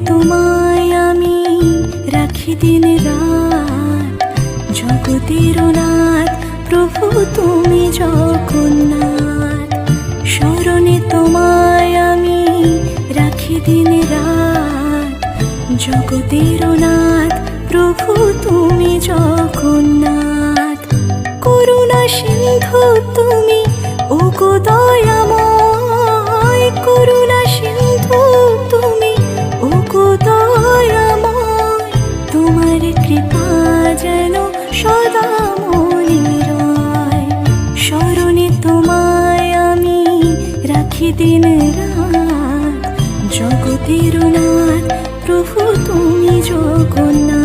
তোমায় আমি রাখি দিন রাত, জগতের নাথ প্রভু তুমি জগন্নাথ। স্মরণে তোমায় আমি রাখি দিন রাত, জগতের নাথ প্রভু তুমি জগন্নাথ। করুণা সিন্ধু তুমি ওগো দয়াময়, করুণা সিন্ধু তুমি ওগো দয়াময়। তোমার কৃপা যেন সদা মনে রয়, স্মরণে তোমায় আমি রাখি দিন রাত, জগতের নাথ প্রভু তুমি জগন্নাথ।